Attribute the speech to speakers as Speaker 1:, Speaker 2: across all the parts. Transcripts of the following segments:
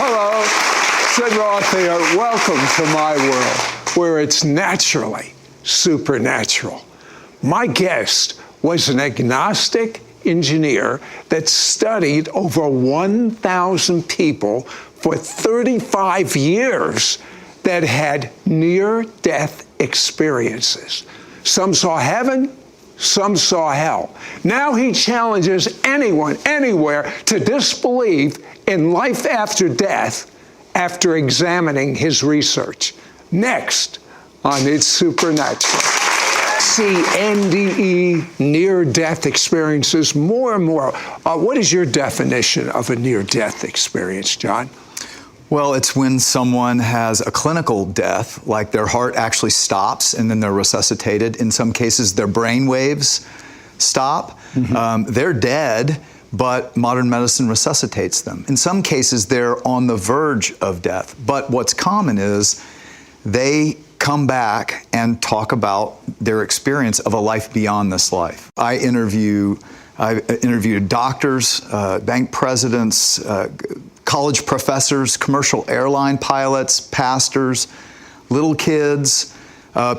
Speaker 1: Hello, Sid Roth here. Welcome to my world, where it's naturally supernatural. My guest was an agnostic engineer that studied over 1,000 people for 35 years that had near-death experiences. Some saw heaven, some saw hell. Now he challenges anyone, anywhere, to disbelieve in life after death after examining his research. Next on It's Supernatural. See NDE, near-death experiences, more and more. What is your definition of a near-death experience, John?
Speaker 2: Well, it's when someone has a clinical death, like their heart actually stops and then they're resuscitated. In some cases, their brain waves stop. They're dead, but modern medicine resuscitates them. In some cases, they're on the verge of death. But what's common is they come back and talk about their experience of a life beyond this life. I interviewed doctors, bank presidents, college professors, commercial airline pilots, pastors, little kids,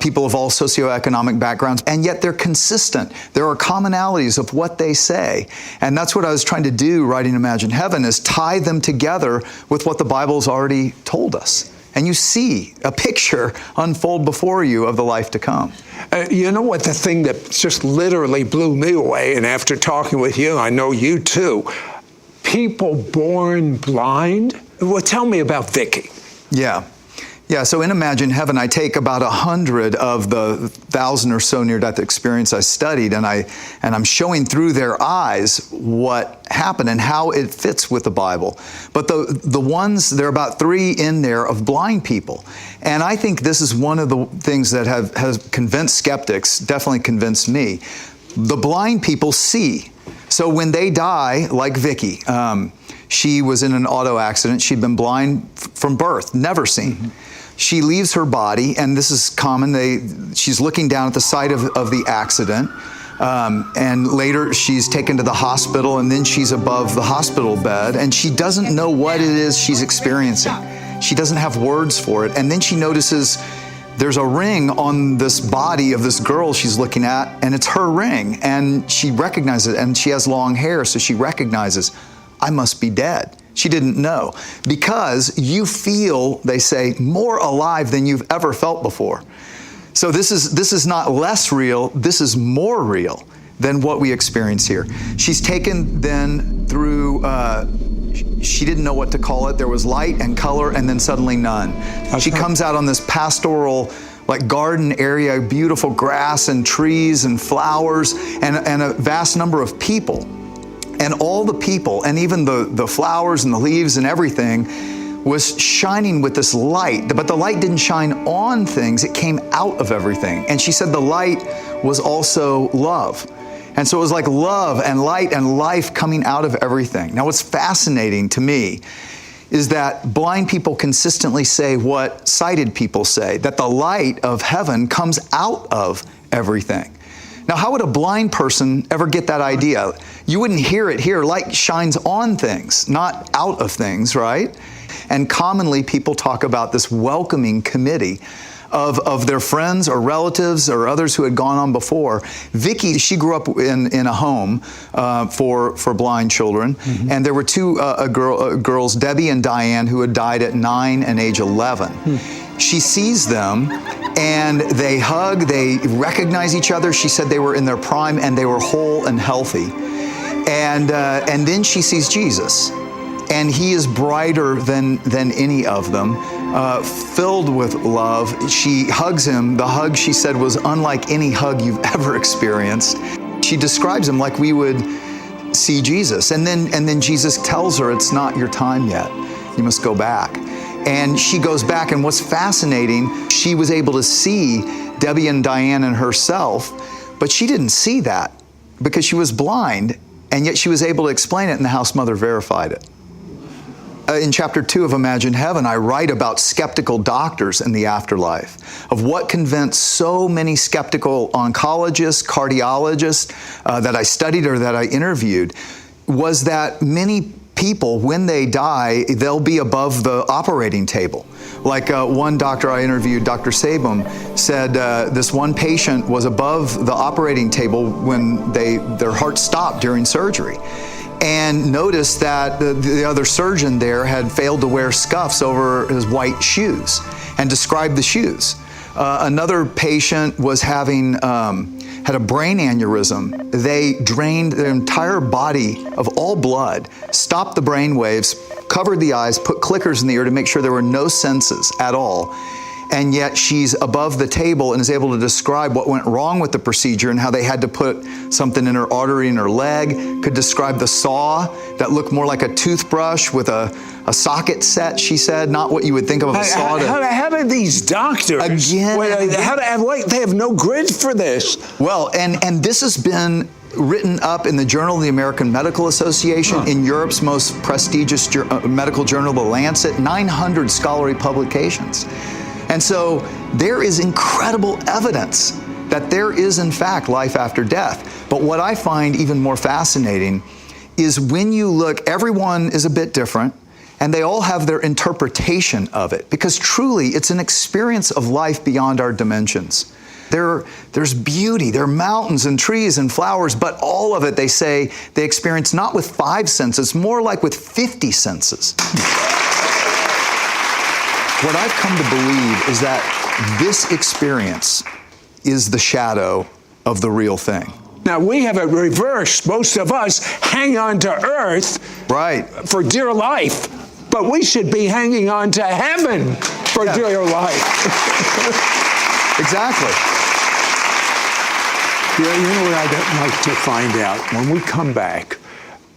Speaker 2: people of all socioeconomic backgrounds, and yet they're consistent. There are commonalities of what they say. And that's what I was trying to do writing Imagine Heaven, is tie them together with what the Bible's already told us. And you see a picture unfold before you of the life to come.
Speaker 1: You know what, the thing that just literally blew me away, and after talking with you, I know you too, people born blind? Well, tell me about Vicky.
Speaker 2: Yeah, so in Imagine Heaven, I take about 100 of the 1,000 or so near-death experience I studied, and I'm showing through their eyes what happened and how it fits with the Bible. But the ones, there are about 3 in there of blind people. And I think this is one of the things that has convinced skeptics, definitely convinced me. The blind people see. So when they die, like Vicky, she was in an auto accident. She'd been blind from birth, never seen. She leaves her body, and this is common. She's looking down at the site of the accident, and later she's taken to the hospital, and then she's above the hospital bed, and she doesn't know what it is she's experiencing. She doesn't have words for it, and then she notices there's a ring on this body of this girl she's looking at, and it's her ring, and she recognizes it, and she has long hair, so she recognizes, I must be dead. She didn't know, because you feel, they say, more alive than you've ever felt before. So this is not less real, this is more real than what we experience here. She's taken then through, she didn't know what to call it. There was light and color and then suddenly none. She comes out on this pastoral, like garden area, beautiful grass and trees and flowers and a vast number of people. And all the people, and even the flowers and the leaves and everything, was shining with this light. But the light didn't shine on things, it came out of everything. And she said the light was also love. And so it was like love and light and life coming out of everything. Now what's fascinating to me is that blind people consistently say what sighted people say, that the light of heaven comes out of everything. Now, how would a blind person ever get that idea? You wouldn't hear it here. Light shines on things, not out of things, right? And commonly people talk about this welcoming committee of their friends or relatives or others who had gone on before. Vicky, she grew up in a home for blind children, and there were 2 girls, Debbie and Diane, who had died at 9 and age 11. She sees them, and they hug, they recognize each other. She said they were in their prime, and they were whole and healthy. And then she sees Jesus, and he is brighter than any of them, filled with love. She hugs him. The hug, she said, was unlike any hug you've ever experienced. She describes him like we would see Jesus. And then Jesus tells her, it's not your time yet. You must go back. And she goes back, and what's fascinating, she was able to see Debbie and Diane and herself, but she didn't see that because she was blind, and yet she was able to explain it, and the house mother verified it. In chapter 2 of Imagine Heaven, I write about skeptical doctors in the afterlife, of what convinced so many skeptical oncologists, cardiologists that I studied or that I interviewed, was that many people, when they die, they'll be above the operating table. Like one doctor I interviewed, Dr. Sabum, said this one patient was above the operating table when their heart stopped during surgery, and noticed that the other surgeon there had failed to wear scuffs over his white shoes, and described the shoes. Another patient was had a brain aneurysm. They drained their entire body of all blood, stopped the brain waves, covered the eyes, put clickers in the ear to make sure there were no senses at all. And yet she's above the table and is able to describe what went wrong with the procedure and how they had to put something in her artery in her leg, could describe the saw that looked more like a toothbrush with a socket set, she said, not what you would think of a saw.
Speaker 1: How do these doctors,
Speaker 2: again,
Speaker 1: they have no grid for this?
Speaker 2: Well, and this has been written up in the Journal of the American Medical Association, in Europe's most prestigious medical journal, The Lancet, 900 scholarly publications. And so there is incredible evidence that there is, in fact, life after death. But what I find even more fascinating is when you look, everyone is a bit different, and they all have their interpretation of it, because truly it's an experience of life beyond our dimensions. There's beauty, there are mountains and trees and flowers, but all of it, they say, they experience not with 5 senses, more like with 50 senses. What I've come to believe is that this experience is the shadow of the real thing.
Speaker 1: Now, we have it reversed. Most of us hang on to earth for dear life, but we should be hanging on to heaven for dear life.
Speaker 2: Exactly.
Speaker 1: You know what I'd like to find out when we come back?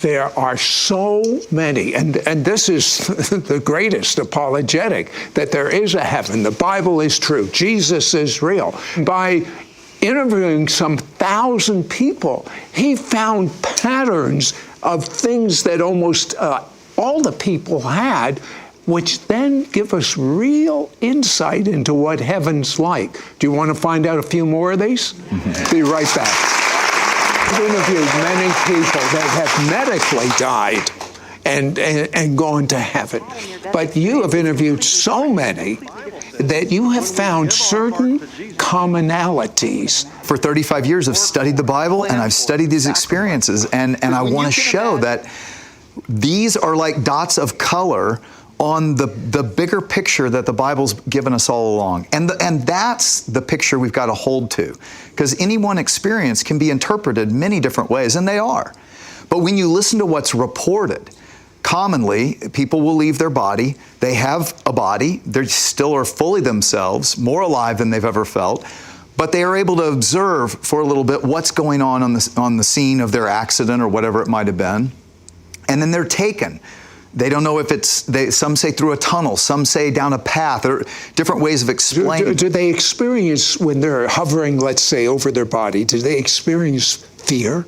Speaker 1: There are so many, and this is the greatest apologetic, that there is a heaven. The Bible is true. Jesus is real. By interviewing some 1,000 people, he found patterns of things that almost all the people had, which then give us real insight into what heaven's like. Do you want to find out a few more of these? Be right back. I've interviewed many people that have medically died and gone to heaven. But you have interviewed so many that you have found certain commonalities.
Speaker 2: For 35 years, I've studied the Bible and I've studied these experiences, and I want to show that these are like dots of color on the bigger picture that the Bible's given us all along. And that's the picture we've got to hold to. Because any one experience can be interpreted many different ways, and they are. But when you listen to what's reported, commonly, people will leave their body. They have a body. They still are fully themselves, more alive than they've ever felt. But they are able to observe for a little bit what's going on the scene of their accident or whatever it might have been. And then they're taken. They don't know if some say through a tunnel, some say down a path, or different ways of explaining.
Speaker 1: Do they experience, when they're hovering, let's say, over their body, do they experience fear?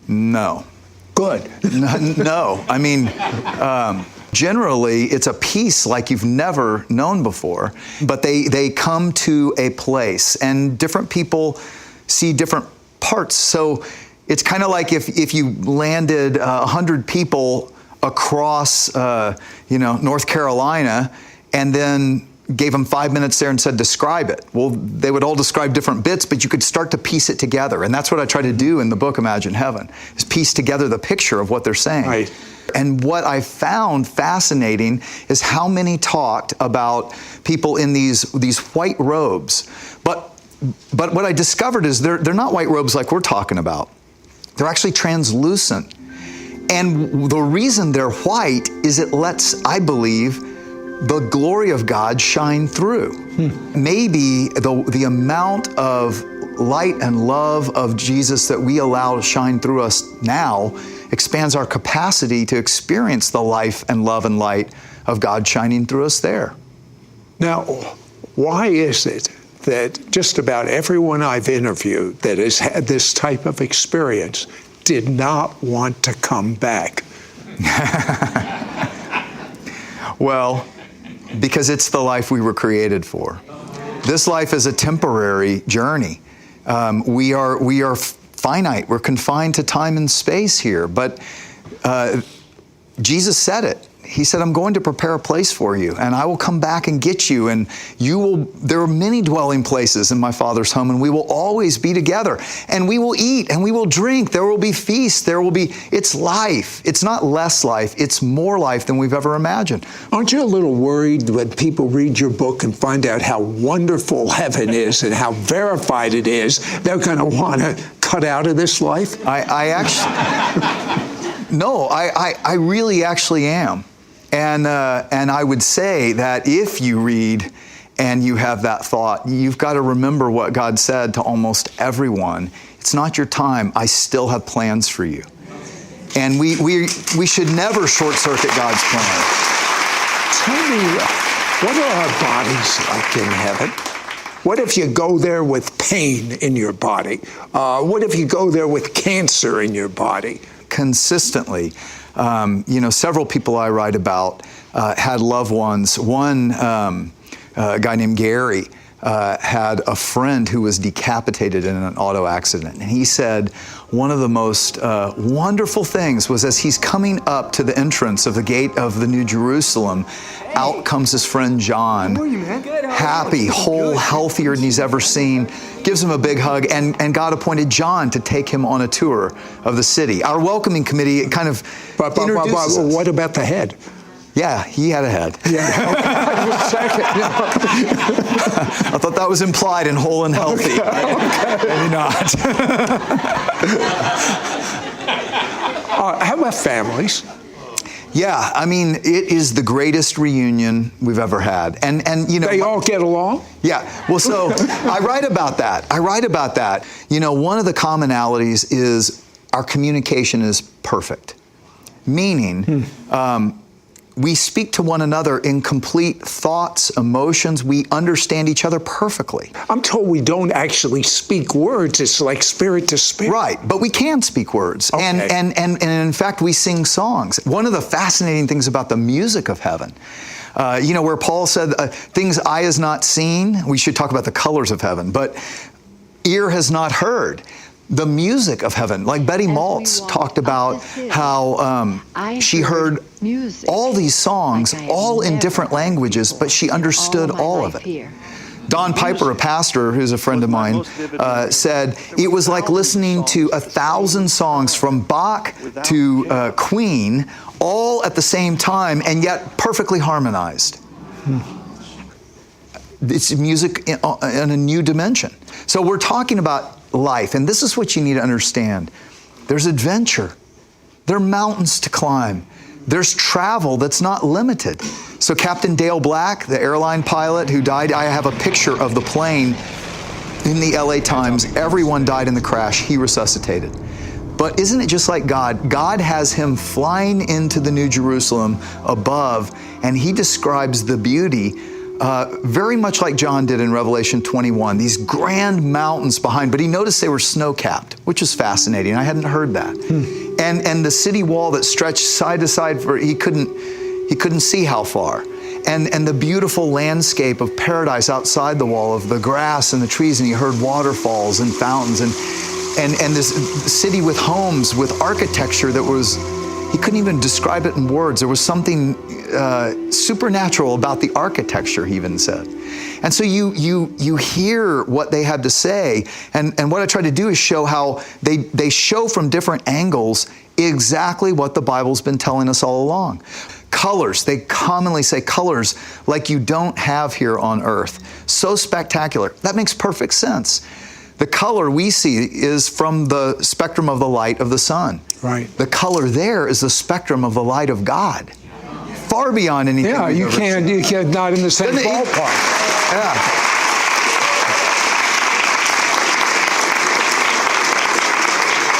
Speaker 2: No.
Speaker 1: Good.
Speaker 2: No. I mean, generally, it's a peace like you've never known before, but they come to a place, and different people see different parts. So it's kind of like if you landed 100 people across, North Carolina, and then gave them 5 minutes there and said, describe it. Well, they would all describe different bits, but you could start to piece it together. And that's what I try to do in the book, Imagine Heaven, is piece together the picture of what they're saying.
Speaker 1: Right.
Speaker 2: And what I found fascinating is how many talked about people in these white robes. But what I discovered is they're not white robes like we're talking about. They're actually translucent. And the reason they're white is it lets, I believe, the glory of God shine through. Maybe the amount of light and love of Jesus that we allow to shine through us now expands our capacity to experience the life and love and light of God shining through us there.
Speaker 1: Now, why is it that just about everyone I've interviewed that has had this type of experience did not want to come back?
Speaker 2: Well, because it's the life we were created for. This life is a temporary journey. We are finite. We're confined to time and space here. But Jesus said it. He said, I'm going to prepare a place for you, and I will come back and get you, and there are many dwelling places in my Father's home, and we will always be together, and we will eat, and we will drink. There will be feasts. It's life. It's not less life. It's more life than we've ever imagined.
Speaker 1: Aren't you a little worried when people read your book and find out how wonderful heaven is and how verified it is, they're going to want to cut out of this life?
Speaker 2: I actually, no, I really actually am. And I would say that if you read and you have that thought, you've got to remember what God said to almost everyone. It's not your time. I still have plans for you. And we should never short-circuit God's plan.
Speaker 1: Tell me, what are our bodies like in heaven? What if you go there with pain in your body? What if you go there with cancer in your body?
Speaker 2: Consistently. Several people I write about had loved ones. One a guy named Gary had a friend who was decapitated in an auto accident. And he said one of the most wonderful things was as he's coming up to the entrance of the gate of the New Jerusalem, out comes his friend John, happy, whole, healthier than he's ever seen, gives him a big hug, and God appointed John to take him on a tour of the city. Our welcoming committee kind of introduces us.
Speaker 1: What about the head?
Speaker 2: Yeah, he had a head.
Speaker 1: Yeah.
Speaker 2: I thought that was implied in whole and healthy.
Speaker 1: Okay.
Speaker 2: Maybe not.
Speaker 1: How about families?
Speaker 2: Yeah, I mean, it is the greatest reunion we've ever had. And
Speaker 1: they all get along?
Speaker 2: Yeah. Well, so I write about that. One of the commonalities is our communication is perfect. Meaning, we speak to one another in complete thoughts, emotions. We understand each other perfectly.
Speaker 1: I'm told we don't actually speak words. It's like spirit to spirit.
Speaker 2: Right, but we can speak words.
Speaker 1: Okay.
Speaker 2: And in fact, we sing songs. One of the fascinating things about the music of heaven, where Paul said, things eye has not seen, we should talk about the colors of heaven, but ear has not heard. The music of heaven, like Betty Maltz talked about how she heard all these songs, all in different languages, but she understood all of it. Don Piper, a pastor who's a friend of mine, said it was like listening to 1,000 songs from Bach to Queen, all at the same time, and yet perfectly harmonized. It's music in a new dimension. So we're talking about life, and this is what you need to understand. There's adventure. There are mountains to climb. There's travel that's not limited. So Captain Dale Black, the airline pilot who died, I have a picture of the plane in the LA Times. Everyone died in the crash. He resuscitated. But isn't it just like God? God has him flying into the New Jerusalem above, and he describes the beauty very much like John did in Revelation 21, these grand mountains behind, but he noticed they were snow-capped, which is fascinating. I hadn't heard that. And the city wall that stretched side to side, he couldn't see how far. And the beautiful landscape of paradise outside the wall, of the grass and the trees, and he heard waterfalls and fountains, and this city with homes, with architecture that was, he couldn't even describe it in words. There was something supernatural about the architecture, he even said. And so you hear what they had to say, and what I try to do is show how they show from different angles exactly what the Bible's been telling us all along. Colors, they commonly say colors like you don't have here on earth. So spectacular. That makes perfect sense. The color we see is from the spectrum of the light of the sun.
Speaker 1: Right.
Speaker 2: The color there is the spectrum of the light of God. Far beyond anything.
Speaker 1: Yeah, you can't not in the same ballpark.
Speaker 2: Yeah.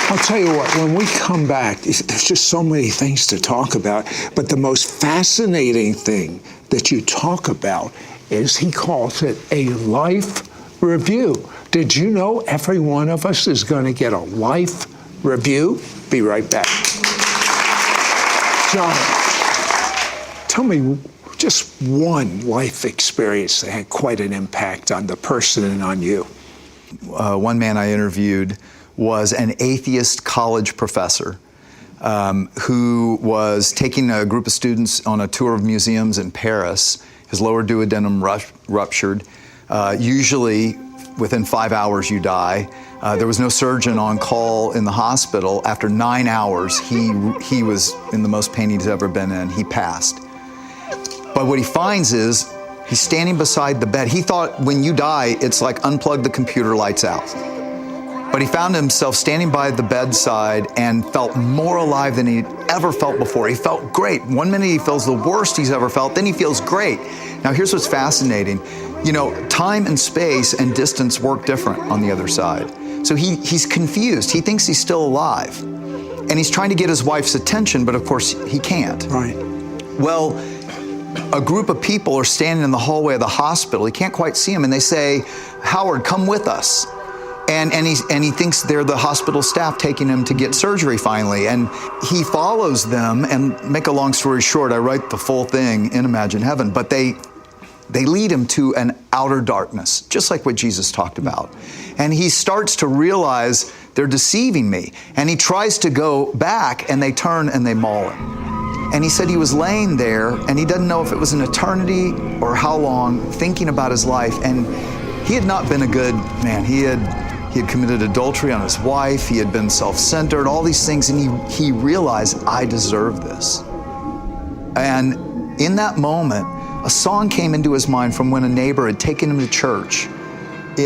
Speaker 1: I'll tell you what, when we come back, there's just so many things to talk about, but the most fascinating thing that you talk about is, he calls it a life review. Did you know every one of us is going to get a life review? Be right back. John, tell me just one life experience that had quite an impact on the person and on you.
Speaker 2: One man I interviewed was an atheist college professor. who was taking a group of students on a tour of museums in Paris. His lower duodenum ruptured. Usually, within 5 hours, you die. There was no surgeon on call in the hospital. After 9 hours, he was in the most pain he's ever been in. He passed. But what he finds is he's standing beside the bed. He thought when you die, it's like unplug the computer, lights out. But he found himself standing by the bedside and felt more alive than he'd ever felt before. He felt great. 1 minute he feels the worst he's ever felt, then he feels great. Now here's what's fascinating. You know, time and space and distance work different on the other side. So he's confused. He thinks he's still alive. And he's trying to get his wife's attention, but of course he can't.
Speaker 1: Right.
Speaker 2: Well, a group of people are standing in the hallway of the hospital. He can't quite see him, and they say, "Howard, come with us." And he thinks they're the hospital staff taking him to get surgery finally. And he follows them, and make a long story short, I write the full thing in Imagine Heaven, but they lead him to an outer darkness, just like what Jesus talked about. And he starts to realize they're deceiving me. And he tries to go back, and they turn and they maul him. And he said he was laying there, and he doesn't know if it was an eternity or how long, thinking about his life. And he had not been a good man. He had committed adultery on his wife. He had been self-centered, all these things. And he realized, I deserve this. And in that moment, a song came into his mind from when a neighbor had taken him to church.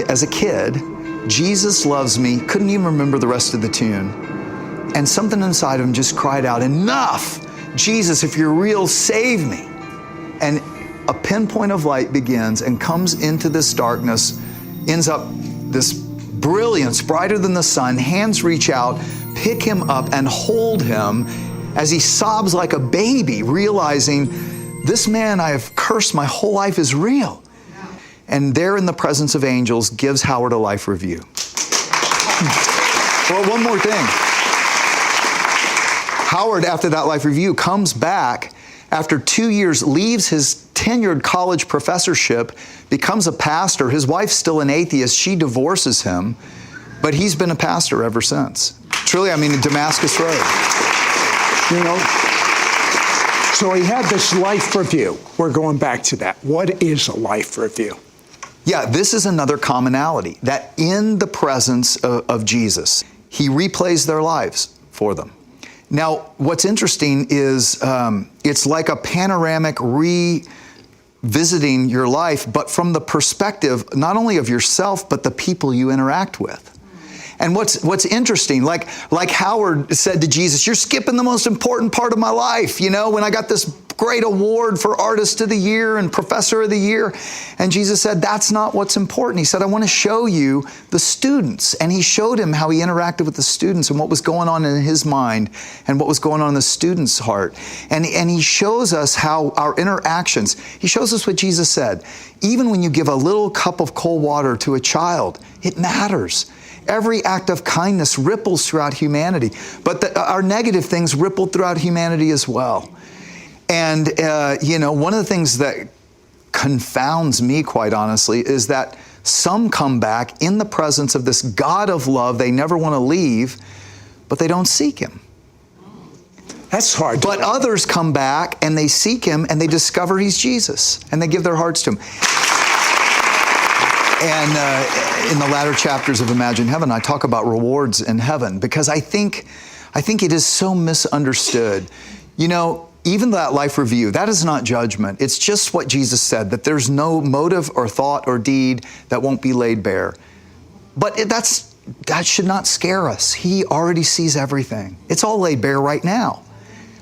Speaker 2: As a kid, Jesus loves me, couldn't even remember the rest of the tune. And something inside of him just cried out, enough! Jesus, if you're real, save me. And a pinpoint of light begins and comes into this darkness, ends up this brilliance, brighter than the sun. Hands reach out, pick him up, and hold him as he sobs like a baby, realizing this man I have cursed my whole life is real. And there in the presence of angels gives Howard a life review. Well, one more thing. Howard, after that life review, comes back after 2 years, leaves his tenured college professorship, becomes a pastor. His wife's still an atheist. She divorces him, but he's been a pastor ever since. Truly, I mean, in Damascus Road.
Speaker 1: You know, so he had this life review. We're going back to that. What is a life review?
Speaker 2: Yeah, this is another commonality, that in the presence of Jesus, he replays their lives for them. Now, what's interesting is it's like a panoramic revisiting your life, but from the perspective not only of yourself, but the people you interact with. And what's interesting, like Howard said to Jesus, you're skipping the most important part of my life, you know, when I got this great award for Artist of the Year and Professor of the Year. And Jesus said, that's not what's important. He said, I want to show you the students. And he showed him how he interacted with the students and what was going on in his mind and what was going on in the student's heart. And he shows us how our interactions, he shows us what Jesus said. Even when you give a little cup of cold water to a child, it matters. Every act of kindness ripples throughout humanity. But our negative things ripple throughout humanity as well. And, you know, one of the things that confounds me, quite honestly, is that some come back in the presence of this God of love they never want to leave, but they don't seek Him.
Speaker 1: That's hard.
Speaker 2: But others come back and they seek Him and they discover He's Jesus and they give their hearts to Him. And in the latter chapters of Imagine Heaven, I talk about rewards in heaven because I think it is so misunderstood. You know, even that life review, that is not judgment. It's just what Jesus said, that there's no motive or thought or deed that won't be laid bare. But that should not scare us. He already sees everything. It's all laid bare right now.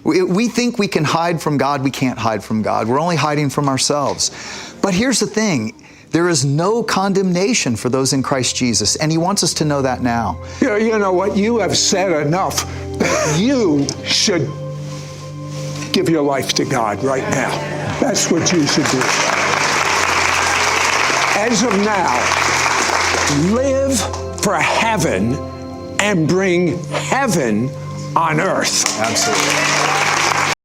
Speaker 2: We think we can hide from God. We can't hide from God. We're only hiding from ourselves. But here's the thing. There is no condemnation for those in Christ Jesus, and He wants us to know that now.
Speaker 1: You know what? You have said enough that you should give your life to God right now. That's what you should do. As of now, live for heaven and bring heaven on earth.
Speaker 2: Absolutely.